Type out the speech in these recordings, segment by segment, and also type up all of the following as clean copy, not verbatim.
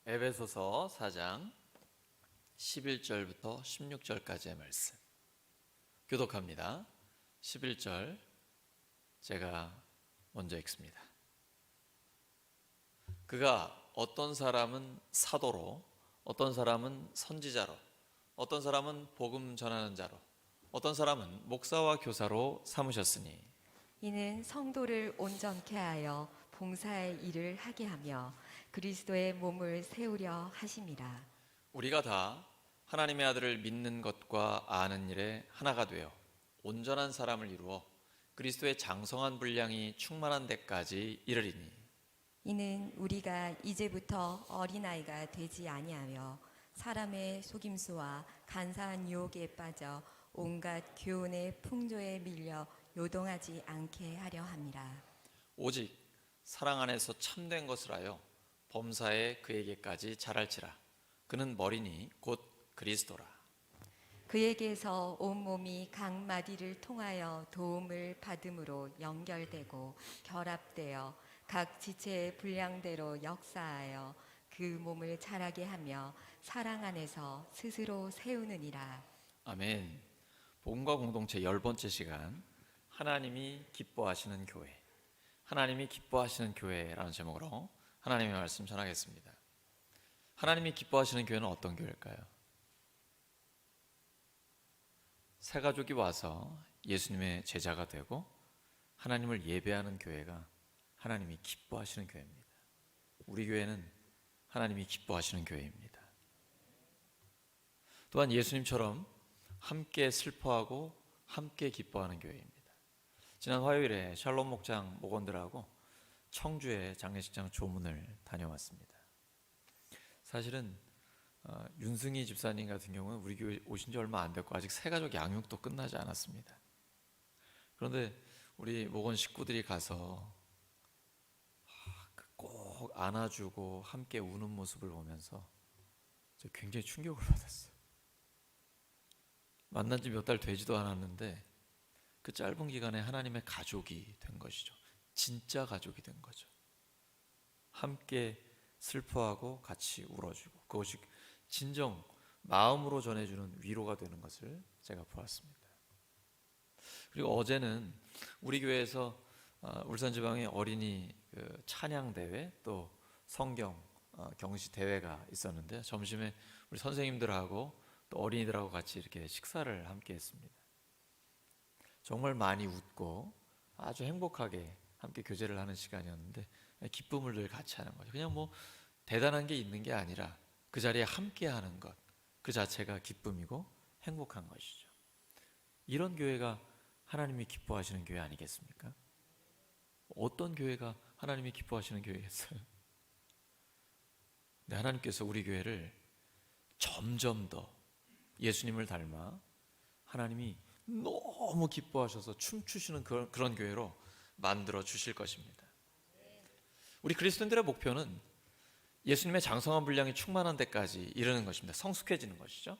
에베소서 4장 11절부터 16절까지의 말씀 교독합니다. 11절 제가 먼저 읽습니다. 그가 어떤 사람은 사도로, 어떤 사람은 선지자로, 어떤 사람은 복음 전하는 자로, 어떤 사람은 목사와 교사로 삼으셨으니 이는 성도를 온전케 하여 봉사의 일을 하게 하며 그리스도의 몸을 세우려 하심이라. 우리가 다 하나님의 아들을 믿는 것과 아는 일에 하나가 되어 온전한 사람을 이루어 그리스도의 장성한 분량이 충만한 데까지 이르리니 이는 우리가 이제부터 어린아이가 되지 아니하며 사람의 속임수와 간사한 유혹에 빠져 온갖 교훈의 풍조에 밀려 요동하지 않게 하려 함이라. 오직 사랑 안에서 참된 것을 하여 범사에 그에게까지 자랄지라. 그는 머리니 곧 그리스도라. 그에게서 온몸이 각 마디를 통하여 도움을 받음으로 연결되고 결합되어 각 지체의 분량대로 역사하여 그 몸을 자라게 하며 사랑 안에서 스스로 세우느니라. 아멘. 복음과 공동체 10번째 시간, 하나님이 기뻐하시는 교회, 하나님이 기뻐하시는 교회라는 제목으로 하나님의 말씀 전하겠습니다. 하나님이 기뻐하시는 교회는 어떤 교회일까요? 새 가족이 와서 예수님의 제자가 되고 하나님을 예배하는 교회가 하나님이 기뻐하시는 교회입니다. 우리 교회는 하나님이 기뻐하시는 교회입니다. 또한 예수님처럼 함께 슬퍼하고 함께 기뻐하는 교회입니다. 지난 화요일에 샬롬 목장 목원들하고 청주의 장례식장 조문을 다녀왔습니다. 사실은 윤승희 집사님 같은 경우는 우리 교회 오신 지 얼마 안 됐고 아직 새가족 양육도 끝나지 않았습니다. 그런데 우리 목원 식구들이 가서 꼭 안아주고 함께 우는 모습을 보면서 굉장히 충격을 받았어요. 만난 지 몇 달 되지도 않았는데 그 짧은 기간에 하나님의 가족이 된 것이죠. 진짜 가족이 된 거죠. 함께 슬퍼하고 같이 울어주고 그것이 진정 마음으로 전해주는 위로가 되는 것을 제가 보았습니다. 그리고 어제는 우리 교회에서 울산지방의 어린이 찬양 대회 또 성경 경시 대회가 있었는데 점심에 우리 선생님들하고 또 어린이들하고 같이 이렇게 식사를 함께 했습니다. 정말 많이 웃고 아주 행복하게 함께 교제를 하는 시간이었는데 기쁨을 늘 같이 하는 거죠. 그냥 뭐 대단한 게 있는 게 아니라 그 자리에 함께 하는 것 그 자체가 기쁨이고 행복한 것이죠. 이런 교회가 하나님이 기뻐하시는 교회 아니겠습니까? 어떤 교회가 하나님이 기뻐하시는 교회겠어요? 네, 하나님께서 우리 교회를 점점 더 예수님을 닮아 하나님이 너무 기뻐하셔서 춤추시는 그런 교회로 만들어 주실 것입니다. 우리 그리스도인들의 목표는 예수님의 장성한 분량이 충만한 데까지 이르는 것입니다. 성숙해지는 것이죠.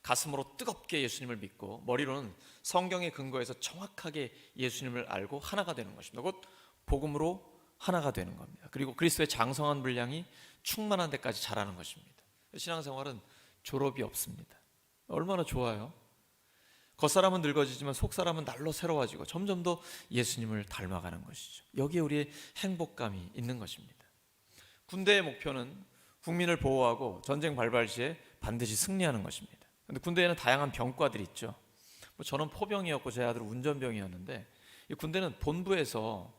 가슴으로 뜨겁게 예수님을 믿고 머리로는 성경의 근거에서 정확하게 예수님을 알고 하나가 되는 것입니다. 곧 복음으로 하나가 되는 겁니다. 그리고 그리스도의 장성한 분량이 충만한 데까지 자라는 것입니다. 신앙생활은 졸업이 없습니다. 얼마나 좋아요. 겉사람은 늙어지지만 속사람은 날로 새로워지고 점점 더 예수님을 닮아가는 것이죠. 여기에 우리의 행복감이 있는 것입니다. 군대의 목표는 국민을 보호하고 전쟁 발발 시에 반드시 승리하는 것입니다. 그런데 군대에는 다양한 병과들이 있죠. 저는 포병이었고 제 아들은 운전병이었는데 이 군대는 본부에서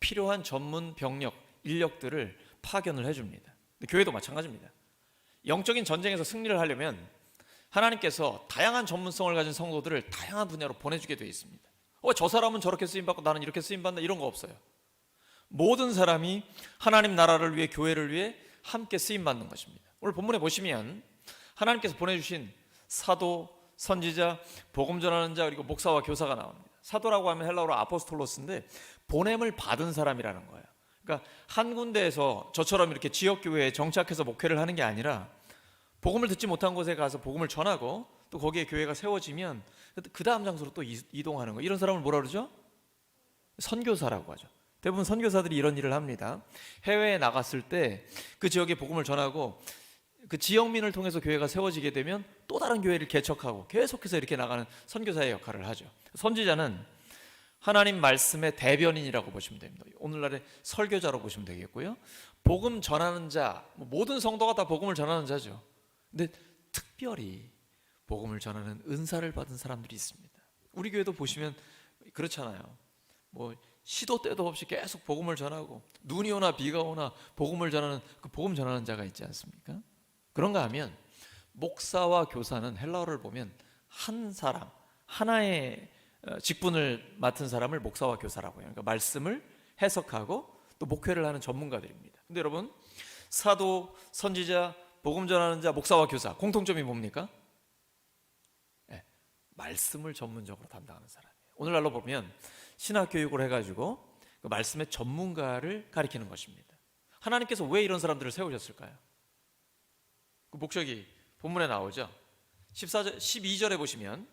필요한 전문 병력, 인력들을 파견을 해줍니다. 교회도 마찬가지입니다. 영적인 전쟁에서 승리를 하려면 하나님께서 다양한 전문성을 가진 성도들을 다양한 분야로 보내주게 되어 있습니다. 저 사람은 저렇게 쓰임받고 나는 이렇게 쓰임받는다 이런 거 없어요. 모든 사람이 하나님 나라를 위해 교회를 위해 함께 쓰임받는 것입니다. 오늘 본문에 보시면 하나님께서 보내주신 사도, 선지자, 복음 전하는 자 그리고 목사와 교사가 나옵니다. 사도라고 하면 헬라어로 아포스톨로스인데 보냄을 받은 사람이라는 거예요. 그러니까 한 군데에서 저처럼 이렇게 지역교회에 정착해서 목회를 하는 게 아니라 복음을 듣지 못한 곳에 가서 복음을 전하고 또 거기에 교회가 세워지면 그 다음 장소로 또 이동하는 거예요. 이런 사람을 뭐라 그러죠? 선교사라고 하죠. 대부분 선교사들이 이런 일을 합니다. 해외에 나갔을 때 그 지역에 복음을 전하고 그 지역민을 통해서 교회가 세워지게 되면 또 다른 교회를 개척하고 계속해서 이렇게 나가는 선교사의 역할을 하죠. 선지자는 하나님 말씀의 대변인이라고 보시면 됩니다. 오늘날의 설교자로 보시면 되겠고요. 복음 전하는 자, 모든 성도가 다 복음을 전하는 자죠. 근데 특별히 복음을 전하는 은사를 받은 사람들이 있습니다. 우리 교회도 보시면 그렇잖아요. 시도 때도 없이 계속 복음을 전하고 눈이 오나 비가 오나 복음을 전하는 그 복음 전하는 자가 있지 않습니까? 그런가 하면 목사와 교사는 헬라어를 보면 한 사람, 하나의 직분을 맡은 사람을 목사와 교사라고 해요. 그러니까 말씀을 해석하고 또 목회를 하는 전문가들입니다. 근데 여러분, 사도, 선지자, 복음 전하는 자, 목사와 교사 공통점이 뭡니까? 네, 말씀을 전문적으로 담당하는 사람이에요. 오늘날로 보면 신학 교육을 해가지고 그 말씀의 전문가를 가리키는 것입니다. 하나님께서 왜 이런 사람들을 세우셨을까요? 그 목적이 본문에 나오죠. 12절에 보시면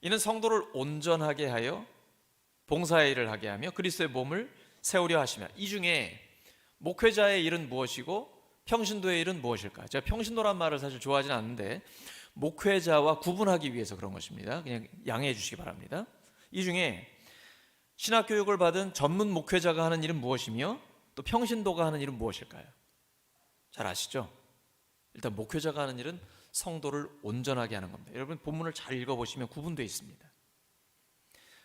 이는 성도를 온전하게 하여 봉사의 일을 하게 하며 그리스도의 몸을 세우려 하시며. 이 중에 목회자의 일은 무엇이고 평신도의 일은 무엇일까? 제가 평신도란 말을 사실 좋아하지는 않는데 목회자와 구분하기 위해서 그런 것입니다. 그냥 양해해 주시기 바랍니다. 이 중에 신학교육을 받은 전문 목회자가 하는 일은 무엇이며 또 평신도가 하는 일은 무엇일까요? 잘 아시죠? 일단 목회자가 하는 일은 성도를 온전하게 하는 겁니다. 여러분 본문을 잘 읽어보시면 구분되어 있습니다.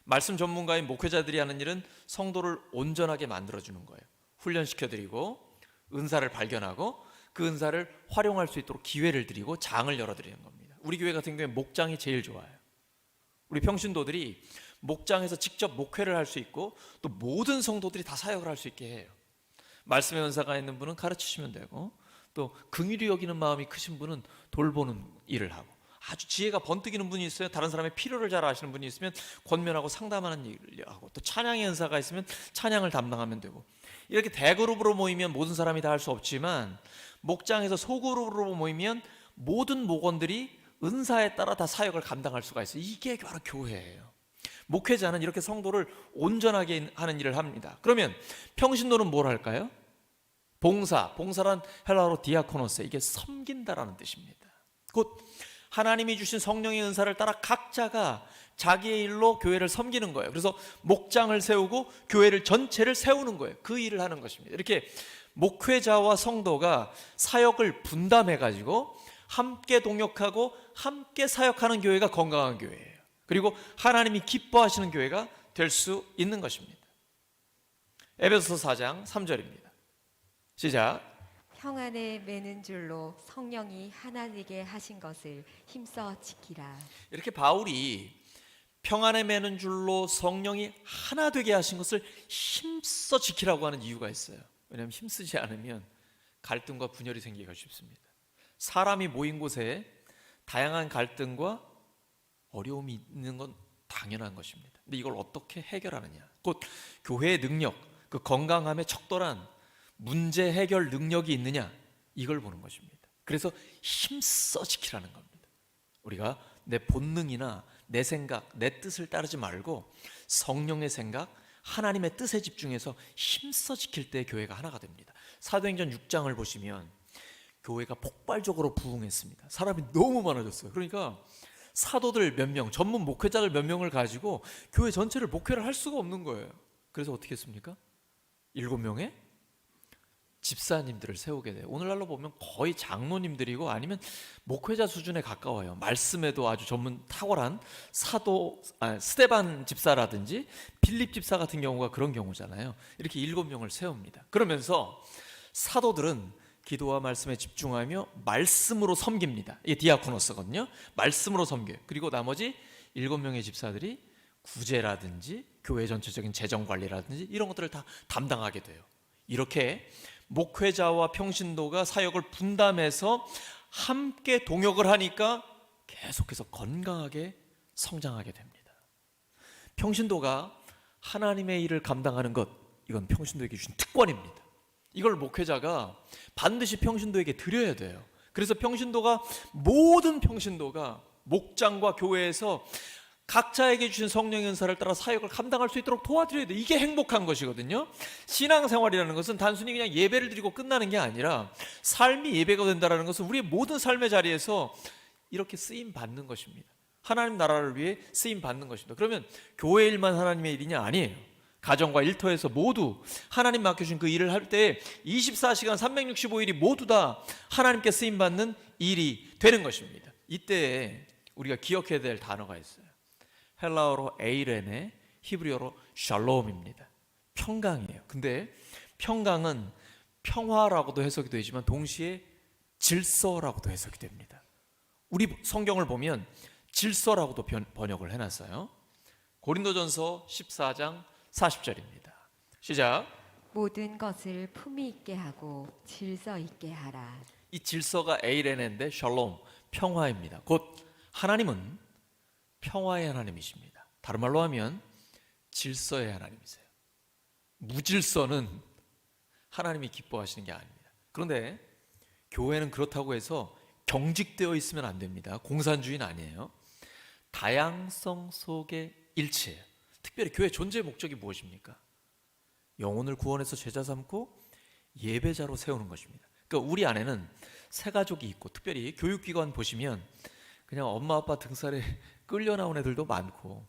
말씀 전문가인 목회자들이 하는 일은 성도를 온전하게 만들어주는 거예요. 훈련시켜드리고 은사를 발견하고 그 은사를 활용할 수 있도록 기회를 드리고 장을 열어드리는 겁니다. 우리 교회 같은 경우에 목장이 제일 좋아요. 우리 평신도들이 목장에서 직접 목회를 할 수 있고 또 모든 성도들이 다 사역을 할 수 있게 해요. 말씀의 은사가 있는 분은 가르치시면 되고 또 긍휼히 여기는 마음이 크신 분은 돌보는 일을 하고 아주 지혜가 번뜩이는 분이 있어요. 다른 사람의 필요를 잘 아시는 분이 있으면 권면하고 상담하는 일을 하고 또 찬양의 은사가 있으면 찬양을 담당하면 되고 이렇게 대그룹으로 모이면 모든 사람이 다 할 수 없지만 목장에서 소그룹으로 모이면 모든 목원들이 은사에 따라 다 사역을 감당할 수가 있어요. 이게 바로 교회예요. 목회자는 이렇게 성도를 온전하게 하는 일을 합니다. 그러면 평신도는 뭘 할까요? 봉사란 헬라어로 디아코노스, 이게 섬긴다라는 뜻입니다. 곧 하나님이 주신 성령의 은사를 따라 각자가 자기의 일로 교회를 섬기는 거예요. 그래서 목장을 세우고 교회를 전체를 세우는 거예요. 그 일을 하는 것입니다. 이렇게 목회자와 성도가 사역을 분담해가지고 함께 동역하고 함께 사역하는 교회가 건강한 교회예요. 그리고 하나님이 기뻐하시는 교회가 될 수 있는 것입니다. 에베소서 4장 3절입니다. 시작. 형 안에 매는 줄로 성령이 하나 되게 하신 것을 힘써 지키라. 이렇게 바울이 평안에 매는 줄로 성령이 하나 되게 하신 것을 힘써 지키라고 하는 이유가 있어요. 왜냐하면 힘쓰지 않으면 갈등과 분열이 생기기가 쉽습니다. 사람이 모인 곳에 다양한 갈등과 어려움이 있는 건 당연한 것입니다. 근데 이걸 어떻게 해결하느냐? 곧 교회의 능력, 그 건강함에 척돌한 문제 해결 능력이 있느냐? 이걸 보는 것입니다. 그래서 힘써 지키라는 겁니다. 우리가 내 본능이나 내 생각, 내 뜻을 따르지 말고 성령의 생각, 하나님의 뜻에 집중해서 힘써 지킬 때 교회가 하나가 됩니다. 사도행전 6장을 보시면 교회가 폭발적으로 부흥했습니다. 사람이 너무 많아졌어요. 그러니까 사도들 몇 명, 전문 목회자들 몇 명을 가지고 교회 전체를 목회를 할 수가 없는 거예요. 그래서 어떻게 했습니까? 7명의 집사님들을 세우게 돼요. 오늘날로 보면 거의 장로님들이고 아니면 목회자 수준에 가까워요. 말씀에도 아주 전문 탁월한 스데반 집사라든지 빌립 집사 같은 경우가 그런 경우잖아요. 이렇게 7명을 세웁니다. 그러면서 사도들은 기도와 말씀에 집중하며 말씀으로 섬깁니다. 이게 디아코노스거든요. 말씀으로 섬겨요. 그리고 나머지 7명의 집사들이 구제라든지 교회 전체적인 재정관리라든지 이런 것들을 다 담당하게 돼요. 이렇게 목회자와 평신도가 사역을 분담해서 함께 동역을 하니까 계속해서 건강하게 성장하게 됩니다. 평신도가 하나님의 일을 감당하는 것, 이건 평신도에게 주신 특권입니다. 이걸 목회자가 반드시 평신도에게 드려야 돼요. 그래서 모든 평신도가 목장과 교회에서 각자에게 주신 성령의 은사를 따라 사역을 감당할 수 있도록 도와드려야 돼. 이게 행복한 것이거든요. 신앙생활이라는 것은 단순히 그냥 예배를 드리고 끝나는 게 아니라 삶이 예배가 된다는 것은 우리의 모든 삶의 자리에서 이렇게 쓰임 받는 것입니다. 하나님 나라를 위해 쓰임 받는 것입니다. 그러면 교회 일만 하나님의 일이냐? 아니에요. 가정과 일터에서 모두 하나님 맡겨주신 그 일을 할 때 24시간 365일이 모두 다 하나님께 쓰임 받는 일이 되는 것입니다. 이때 우리가 기억해야 될 단어가 있어요. 헬라어로 에이레네, 히브리어로 샬롬입니다. 평강이에요. 근데 평강은 평화라고도 해석이 되지만 동시에 질서라고도 해석이 됩니다. 우리 성경을 보면 질서라고도 번역을 해놨어요. 고린도전서 14장 40절입니다. 시작. 모든 것을 품위 있게 하고 질서 있게 하라. 이 질서가 에이레네인데 샬롬, 평화입니다. 곧 하나님은 평화의 하나님이십니다. 다른 말로 하면 질서의 하나님이세요. 무질서는 하나님이 기뻐하시는 게 아닙니다. 그런데 교회는 그렇다고 해서 경직되어 있으면 안 됩니다. 공산주의는 아니에요. 다양성 속의 일치예요. 특별히 교회 존재의 목적이 무엇입니까? 영혼을 구원해서 제자 삼고 예배자로 세우는 것입니다. 그러니까 우리 안에는 새 가족이 있고, 특별히 교육기관 보시면 그냥 엄마 아빠 등살에 끌려 나온 애들도 많고,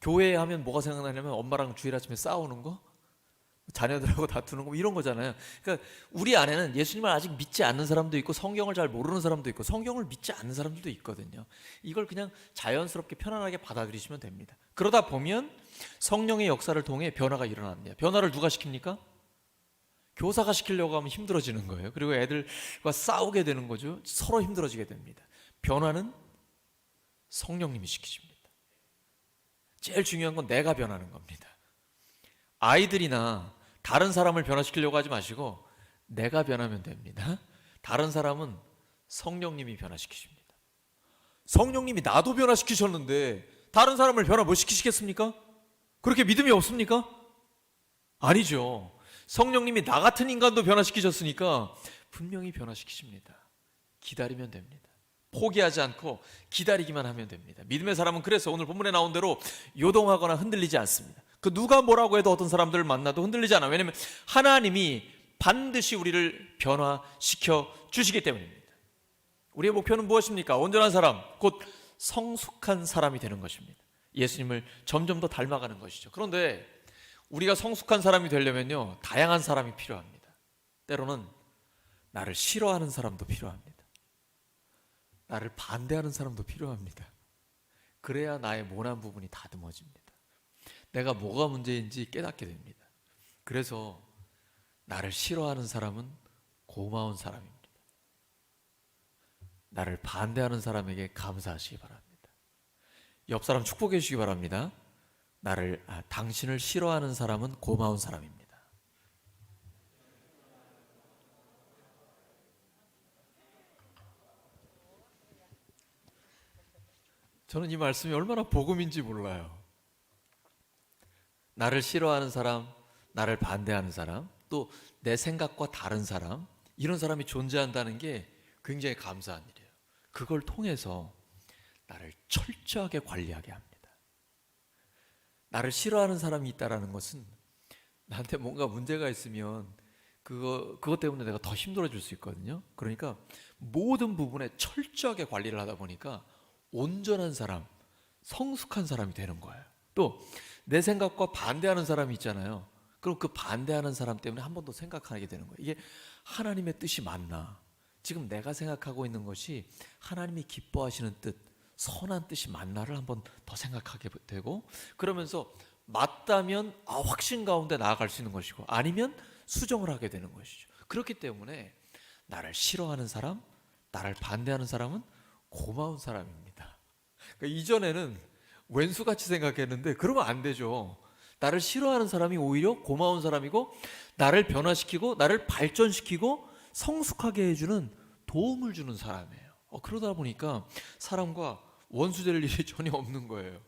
교회 하면 뭐가 생각나냐면 엄마랑 주일 아침에 싸우는 거, 자녀들하고 다투는 거, 이런 거잖아요. 그러니까 우리 안에는 예수님을 아직 믿지 않는 사람도 있고 성경을 잘 모르는 사람도 있고 성경을 믿지 않는 사람들도 있거든요. 이걸 그냥 자연스럽게 편안하게 받아들이시면 됩니다. 그러다 보면 성령의 역사를 통해 변화가 일어납니다. 변화를 누가 시킵니까? 교사가 시키려고 하면 힘들어지는 거예요. 그리고 애들과 싸우게 되는 거죠. 서로 힘들어지게 됩니다. 변화는 성령님이 시키십니다. 제일 중요한 건 내가 변하는 겁니다. 아이들이나 다른 사람을 변화시키려고 하지 마시고 내가 변하면 됩니다. 다른 사람은 성령님이 변화시키십니다. 성령님이 나도 변화시키셨는데 다른 사람을 변화 못 시키시겠습니까? 그렇게 믿음이 없습니까? 아니죠. 성령님이 나 같은 인간도 변화시키셨으니까 분명히 변화시키십니다. 기다리면 됩니다. 포기하지 않고 기다리기만 하면 됩니다. 믿음의 사람은 그래서 오늘 본문에 나온 대로 요동하거나 흔들리지 않습니다. 그 누가 뭐라고 해도 어떤 사람들을 만나도 흔들리지 않아요. 왜냐하면 하나님이 반드시 우리를 변화시켜 주시기 때문입니다. 우리의 목표는 무엇입니까? 온전한 사람, 곧 성숙한 사람이 되는 것입니다. 예수님을 점점 더 닮아가는 것이죠. 그런데 우리가 성숙한 사람이 되려면요, 다양한 사람이 필요합니다. 때로는 나를 싫어하는 사람도 필요합니다. 나를 반대하는 사람도 필요합니다. 그래야 나의 모난 부분이 다듬어집니다. 내가 뭐가 문제인지 깨닫게 됩니다. 그래서 나를 싫어하는 사람은 고마운 사람입니다. 나를 반대하는 사람에게 감사하시기 바랍니다. 옆 사람 축복해 주시기 바랍니다. 당신을 싫어하는 사람은 고마운 사람입니다. 저는 이 말씀이 얼마나 복음인지 몰라요. 나를 싫어하는 사람, 나를 반대하는 사람, 또 내 생각과 다른 사람, 이런 사람이 존재한다는 게 굉장히 감사한 일이에요. 그걸 통해서 나를 철저하게 관리하게 합니다. 나를 싫어하는 사람이 있다는 것은 나한테 뭔가 문제가 있으면 그것 때문에 내가 더 힘들어질 수 있거든요. 그러니까 모든 부분에 철저하게 관리를 하다 보니까 온전한 사람, 성숙한 사람이 되는 거예요. 또 내 생각과 반대하는 사람이 있잖아요. 그럼 그 반대하는 사람 때문에 한 번 더 생각하게 되는 거예요. 이게 하나님의 뜻이 맞나? 지금 내가 생각하고 있는 것이 하나님이 기뻐하시는 뜻, 선한 뜻이 맞나를 한 번 더 생각하게 되고, 그러면서 맞다면 확신 가운데 나아갈 수 있는 것이고, 아니면 수정을 하게 되는 것이죠. 그렇기 때문에 나를 싫어하는 사람, 나를 반대하는 사람은 고마운 사람입니다. 그러니까 이전에는 왼수같이 생각했는데 그러면 안 되죠. 나를 싫어하는 사람이 오히려 고마운 사람이고, 나를 변화시키고 나를 발전시키고 성숙하게 해주는, 도움을 주는 사람이에요. 그러다 보니까 사람과 원수될 일이 전혀 없는 거예요.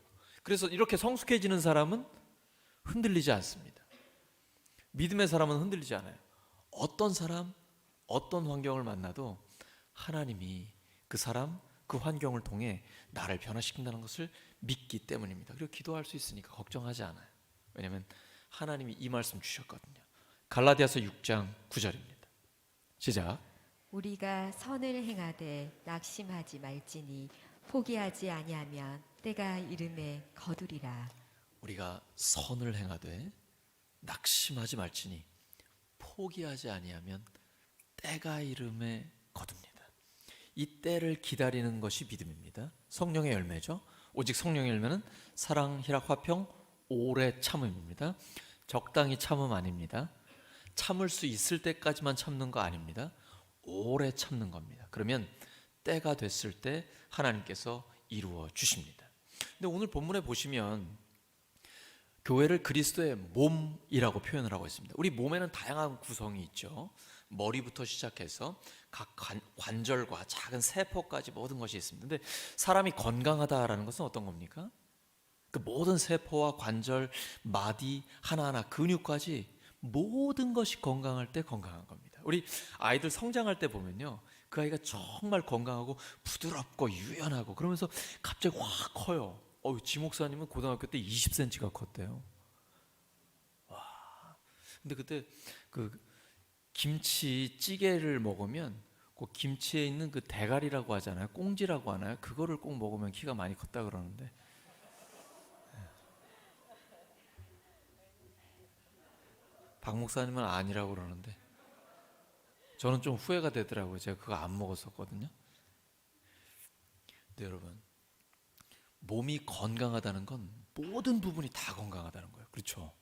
그래서 이렇게 성숙해지는 사람은 흔들리지 않습니다. 믿음의 사람은 흔들리지 않아요. 어떤 사람, 어떤 환경을 만나도 하나님이 그 사람, 그 그 환경을 통해 나를 변화시킨다는 것을 믿기 때문입니다. 그리고 기도할 수 있으니까 걱정하지 않아요. 왜냐하면 하나님이 이 말씀 주셨거든요. 갈라디아서 6장 9절입니다. 시작. 우리가 선을 행하되 낙심하지 말지니 포기하지 아니하면 때가 이름에 거두리라. 우리가 선을 행하되 낙심하지 말지니 포기하지 아니하면 때가 이름에 거둡니다. 이 때를 기다리는 것이 믿음입니다. 성령의 열매죠. 오직 성령의 열매는 사랑, 희락, 화평, 오래 참음입니다. 적당히 참음 아닙니다. 참을 수 있을 때까지만 참는 거 아닙니다. 오래 참는 겁니다. 그러면 때가 됐을 때 하나님께서 이루어 주십니다. 근데 오늘 본문에 보시면 교회를 그리스도의 몸이라고 표현을 하고 있습니다. 우리 몸에는 다양한 구성이 있죠. 머리부터 시작해서 각 관절과 작은 세포까지 모든 것이 있습니다. 근데 사람이 건강하다라는 것은 어떤 겁니까? 그 모든 세포와 관절, 마디, 하나하나 근육까지 모든 것이 건강할 때 건강한 겁니다. 우리 아이들 성장할 때 보면요, 그 아이가 정말 건강하고 부드럽고 유연하고 그러면서 갑자기 확 커요. 지 목사님은 고등학교 때 20cm가 컸대요. 와. 근데 그때 그 김치찌개를 먹으면 그 김치에 있는 그 대가리라고 하잖아요. 꽁지라고 하나요? 그거를 꼭 먹으면 키가 많이 컸다 그러는데. 박 목사님은 아니라고 그러는데 저는 좀 후회가 되더라고요. 제가 그거 안 먹었었거든요. 근데 여러분, 몸이 건강하다는 건 모든 부분이 다 건강하다는 거예요. 그렇죠?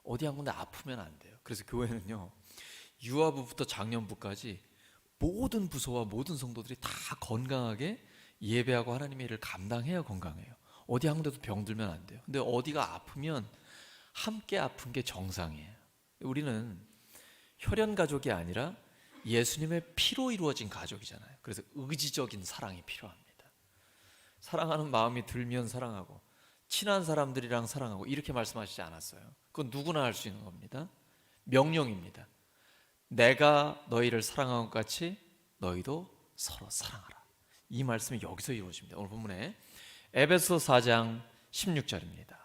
어디 한 군데 아프면 안 돼요. 그래서 교회는요, 유아부부터 장년부까지 모든 부서와 모든 성도들이 다 건강하게 예배하고 하나님의 일을 감당해야 건강해요. 어디 한 군데도 병들면 안 돼요. 근데 어디가 아프면 함께 아픈 게 정상이에요. 우리는 혈연 가족이 아니라 예수님의 피로 이루어진 가족이잖아요. 그래서 의지적인 사랑이 필요합니다. 사랑하는 마음이 들면 사랑하고 친한 사람들이랑 사랑하고 이렇게 말씀하시지 않았어요. 그건 누구나 할 수 있는 겁니다. 명령입니다. 내가 너희를 사랑한 것 같이 너희도 서로 사랑하라. 이 말씀이 여기서 이루어집니다. 오늘 본문에 에베소 4장 16절입니다.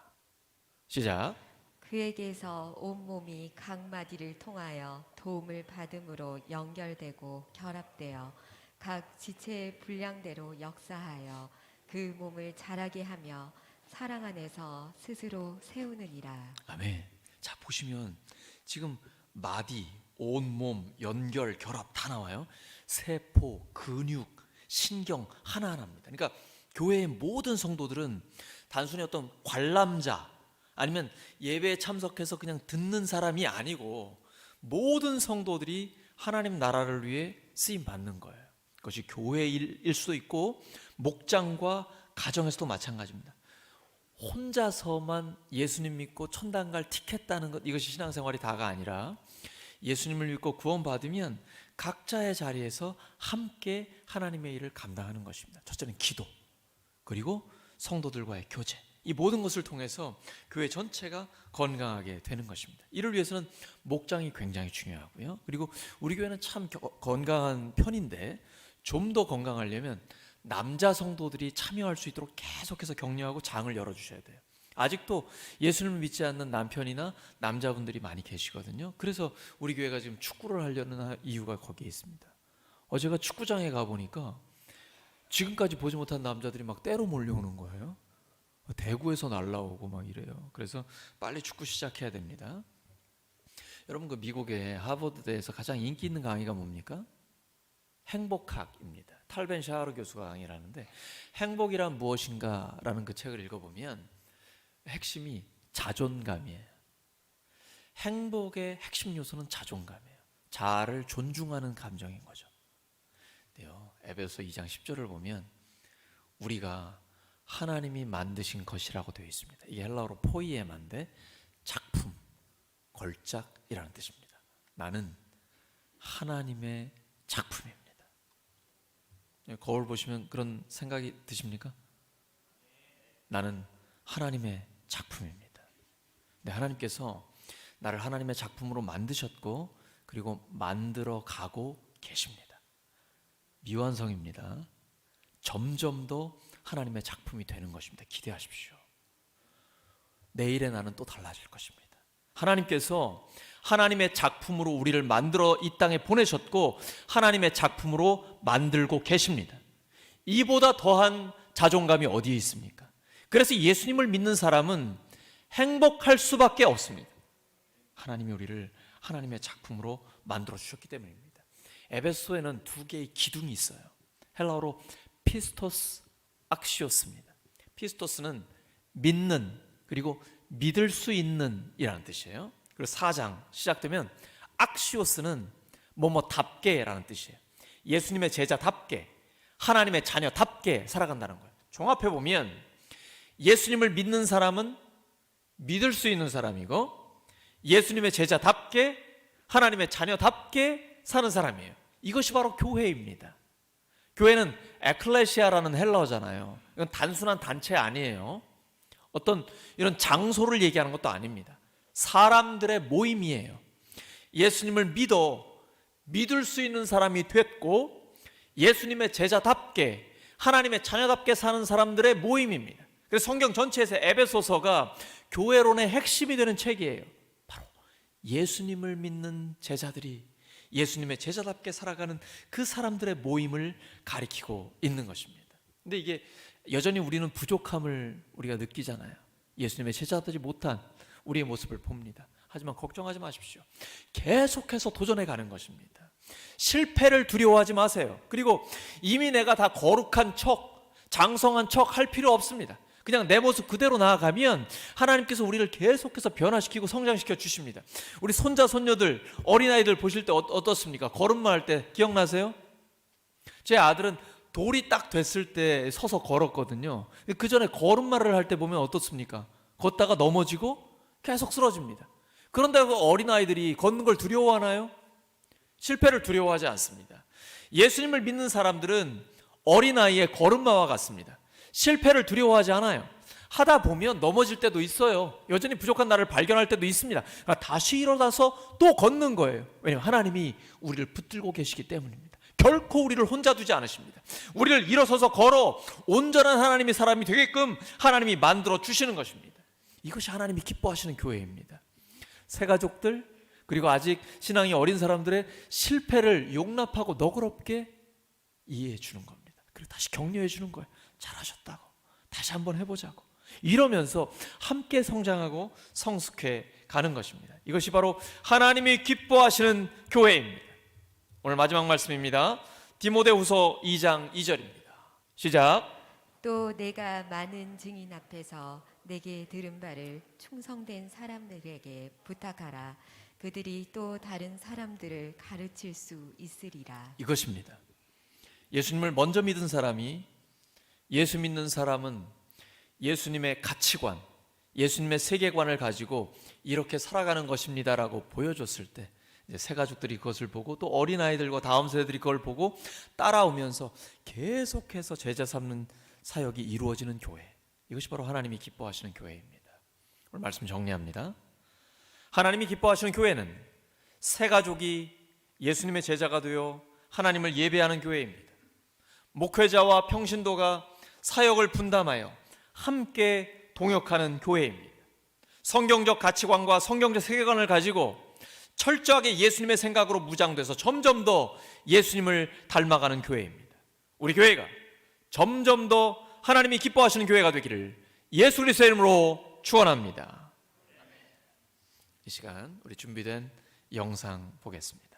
시작. 그에게서 온몸이 각 마디를 통하여 도움을 받음으로 연결되고 결합되어 각 지체의 분량대로 역사하여 그 몸을 자라게 하며 사랑 안에서 스스로 세우느니라. 아멘. 자, 보시면 지금 마디, 온몸, 연결, 결합 다 나와요. 세포, 근육, 신경 하나하나입니다. 그러니까 교회의 모든 성도들은 단순히 어떤 관람자 아니면 예배에 참석해서 그냥 듣는 사람이 아니고 모든 성도들이 하나님 나라를 위해 쓰임 받는 거예요. 그것이 교회일 수도 있고 목장과 가정에서도 마찬가지입니다. 혼자서만 예수님 믿고 천당 갈 티켓 따는 것, 이것이 신앙생활이 다가 아니라 예수님을 믿고 구원받으면 각자의 자리에서 함께 하나님의 일을 감당하는 것입니다. 첫째는 기도, 그리고 성도들과의 교제, 이 모든 것을 통해서 교회 전체가 건강하게 되는 것입니다. 이를 위해서는 목장이 굉장히 중요하고요. 그리고 우리 교회는 참 건강한 편인데 좀 더 건강하려면 남자 성도들이 참여할 수 있도록 계속해서 격려하고 장을 열어주셔야 돼요. 아직도 예수님을 믿지 않는 남편이나 남자분들이 많이 계시거든요. 그래서 우리 교회가 지금 축구를 하려는 이유가 거기에 있습니다. 제가 축구장에 가보니까 지금까지 보지 못한 남자들이 막 때로 몰려오는 거예요. 대구에서 날라오고 막 이래요. 그래서 빨리 축구 시작해야 됩니다. 여러분, 그 미국의 하버드대에서 가장 인기 있는 강의가 뭡니까? 행복학입니다. 탈벤 샤하르 교수가 강의를 하는데 행복이란 무엇인가 라는 그 책을 읽어보면 핵심이 자존감이에요. 행복의 핵심 요소는 자존감이에요. 자아를 존중하는 감정인 거죠. 근데요, 에베소 2장 10절을 보면 우리가 하나님이 만드신 것이라고 되어 있습니다. 이게 헬라어로 포이에마인데 작품, 걸작이라는 뜻입니다. 나는 하나님의 작품입니다. 거울 보시면 그런 생각이 드십니까? 나는 하나님의 작품입니다. 네, 하나님께서 나를 하나님의 작품으로 만드셨고 그리고 만들어 가고 계십니다. 미완성입니다. 점점 더 하나님의 작품이 되는 것입니다. 기대하십시오. 내일의 나는 또 달라질 것입니다. 하나님께서 하나님의 작품으로 우리를 만들어 이 땅에 보내셨고 하나님의 작품으로 만들고 계십니다. 이보다 더한 자존감이 어디에 있습니까? 그래서 예수님을 믿는 사람은 행복할 수밖에 없습니다. 하나님이 우리를 하나님의 작품으로 만들어 주셨기 때문입니다. 에베소에는 두 개의 기둥이 있어요. 헬라어로 피스토스, 악시오스입니다. 피스토스는 믿는, 그리고 믿을 수 있는 이라는 뜻이에요. 그리고 4장 시작되면 악시오스는 뭐뭐답게 라는 뜻이에요. 예수님의 제자답게, 하나님의 자녀답게 살아간다는 거예요. 종합해보면 예수님을 믿는 사람은 믿을 수 있는 사람이고 예수님의 제자답게 하나님의 자녀답게 사는 사람이에요. 이것이 바로 교회입니다. 교회는 에클레시아라는 헬라어잖아요. 이건 단순한 단체 아니에요. 어떤 이런 장소를 얘기하는 것도 아닙니다. 사람들의 모임이에요. 예수님을 믿을 수 있는 사람이 됐고 예수님의 제자답게 하나님의 자녀답게 사는 사람들의 모임입니다. 그래서 성경 전체에서 에베소서가 교회론의 핵심이 되는 책이에요. 바로 예수님을 믿는 제자들이 예수님의 제자답게 살아가는 그 사람들의 모임을 가리키고 있는 것입니다. 근데 이게 여전히 우리는 부족함을 우리가 느끼잖아요. 예수님의 제자되지 못한 우리의 모습을 봅니다. 하지만 걱정하지 마십시오. 계속해서 도전해 가는 것입니다. 실패를 두려워하지 마세요. 그리고 이미 내가 다 거룩한 척, 장성한 척 할 필요 없습니다. 그냥 내 모습 그대로 나아가면 하나님께서 우리를 계속해서 변화시키고 성장시켜 주십니다. 우리 손자, 손녀들, 어린아이들 보실 때 어떻습니까? 걸음마 할 때 기억나세요? 제 아들은 돌이 딱 됐을 때 서서 걸었거든요. 그 전에 걸음마를 할 때 보면 어떻습니까? 걷다가 넘어지고 계속 쓰러집니다. 그런데 그 어린아이들이 걷는 걸 두려워하나요? 실패를 두려워하지 않습니다. 예수님을 믿는 사람들은 어린아이의 걸음마와 같습니다. 실패를 두려워하지 않아요. 하다 보면 넘어질 때도 있어요. 여전히 부족한 나를 발견할 때도 있습니다. 그러니까 다시 일어나서 또 걷는 거예요. 왜냐하면 하나님이 우리를 붙들고 계시기 때문입니다. 결코 우리를 혼자 두지 않으십니다. 우리를 일어서서 걸어 온전한 하나님의 사람이 되게끔 하나님이 만들어 주시는 것입니다. 이것이 하나님이 기뻐하시는 교회입니다. 새가족들, 그리고 아직 신앙이 어린 사람들의 실패를 용납하고 너그럽게 이해해 주는 겁니다. 그리고 다시 격려해 주는 거예요. 잘하셨다고, 다시 한번 해보자고, 이러면서 함께 성장하고 성숙해 가는 것입니다. 이것이 바로 하나님이 기뻐하시는 교회입니다. 오늘 마지막 말씀입니다. 디모데후서 2장 2절입니다. 시작. 또 내가 많은 증인 앞에서 내게 들은 바를 충성된 사람들에게 부탁하라. 그들이 또 다른 사람들을 가르칠 수 있으리라. 이것입니다. 예수님을 먼저 믿은 사람이, 예수 믿는 사람은 예수님의 가치관, 예수님의 세계관을 가지고 이렇게 살아가는 것입니다라고 보여줬을 때 이제 새가족들이 그것을 보고 또 어린아이들과 다음 세대들이 그걸 보고 따라오면서 계속해서 제자 삼는 사역이 이루어지는 교회, 이것이 바로 하나님이 기뻐하시는 교회입니다. 오늘 말씀 정리합니다. 하나님이 기뻐하시는 교회는 새가족이 예수님의 제자가 되어 하나님을 예배하는 교회입니다. 목회자와 평신도가 사역을 분담하여 함께 동역하는 교회입니다. 성경적 가치관과 성경적 세계관을 가지고 철저하게 예수님의 생각으로 무장돼서 점점 더 예수님을 닮아가는 교회입니다. 우리 교회가 점점 더 하나님이 기뻐하시는 교회가 되기를 예수 그리스도의 이름으로 축원합니다. 이 시간 우리 준비된 영상 보겠습니다.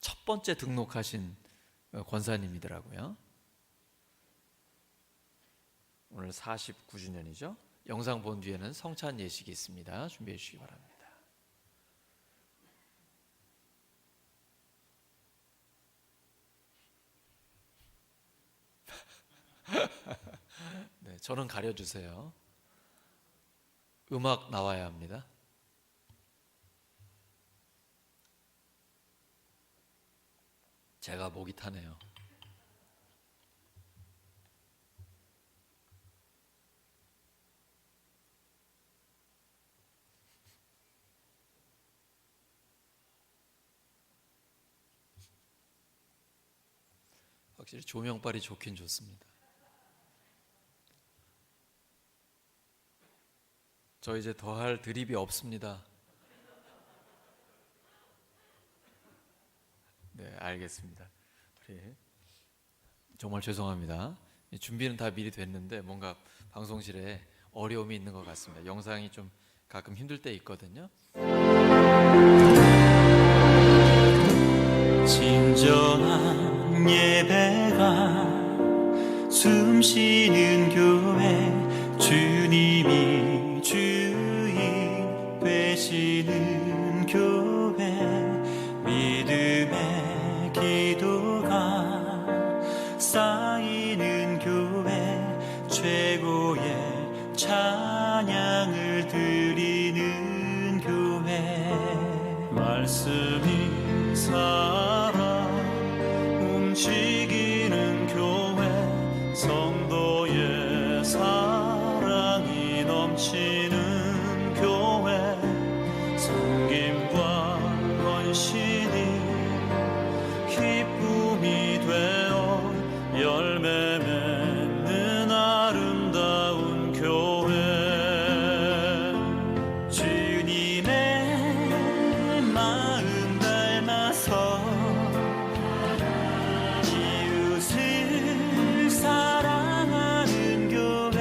첫 번째 등록하신 권사님이더라고요. 오늘 49주년이죠. 영상 본 뒤에는 성찬 예식이 있습니다. 준비해 주시기 바랍니다. 네, 저는 가려주세요. 음악 나와야 합니다. 제가 목이 타네요. 확실히 조명빨이 좋긴 좋습니다. 저 이제 더할 드립이 없습니다. 네, 알겠습니다. 우리 정말 죄송합니다. 준비는 다 미리 됐는데 뭔가 방송실에 어려움이 있는 것 같습니다. 영상이 좀 가끔 힘들 때 있거든요. 진정한 예배가 숨쉬는 교회, 주님이 주인 되시는 교회, 믿음의 기도가 쌓이는 교회, 최고의 찬양을 드리는 교회, 말씀이 살아 움직이는 교회, 성도의 사랑이 넘치는 교회, 섬김과 헌신이 기쁨이 되어 열매 맺는 아름다운 교회, 주님의 마음 닮아서 이웃을 사랑하는 교회,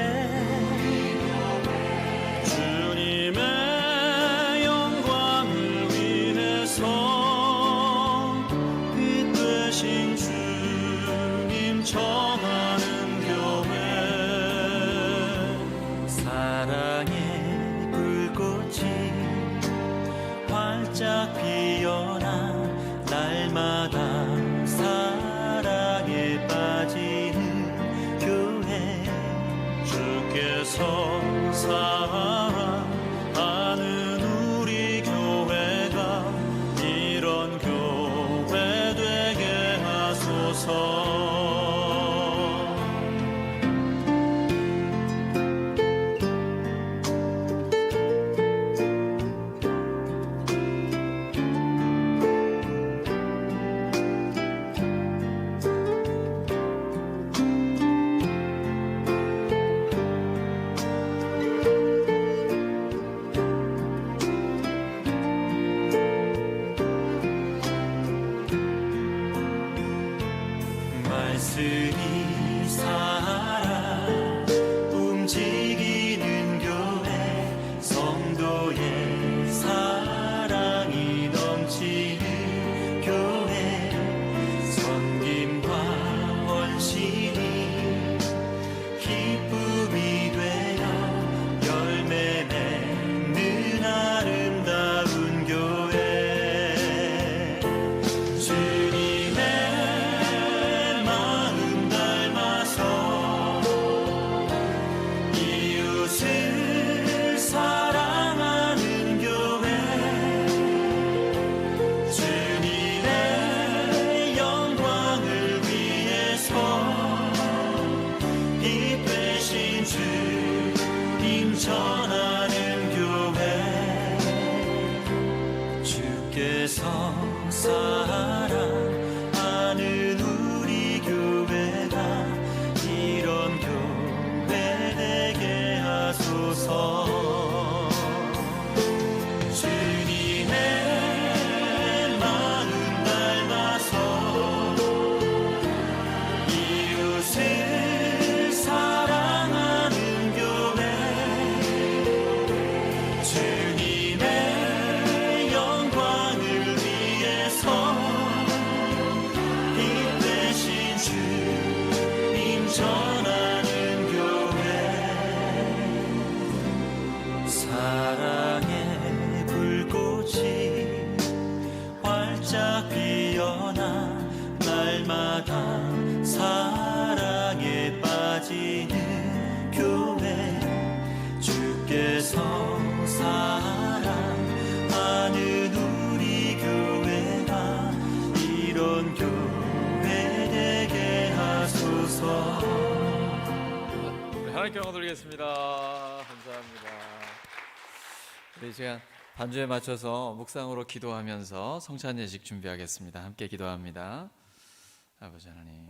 주님의 영광을 위해서 빛 되신 주님 전하는 교회, 사랑의 불꽃이 활짝 피어나 날마다 사랑에 빠지는 교회, 주께서 사랑하는 우리 교회가 이런 교회 되게 하소서. 말씀이 살아 움직이는 교회, 성도의 사랑이 넘치는 교회, 섬김과 헌신이 기쁨이 되어 열매 맺는 아름다운 교회, 주님의 마음 닮아서 이웃을 사랑하는 교회, 주님의 영광을 위해서 빛 되신 주님 전하는 교회, 주께서 사랑하는 우리 교회가 이런 교회 되게 하소서. 주님의 마음 닮아서 이웃을 사랑하는 교회, 주님의 영광을 위해서 빛 되신 주님 전하는 교회, 사랑의 불꽃이 활짝 피어나 날마다 사랑에 빠지는 교회, 주께서 사랑하는 우리 교회가 이런 교회 되게 하소서. 우리 하나님께 영광 돌리겠습니다. 감사합니다. 우리 이 시간 반주에 맞춰서 묵상으로 기도하면서 성찬 예식 준비하겠습니다. 함께 기도합니다. 아버지 하나님,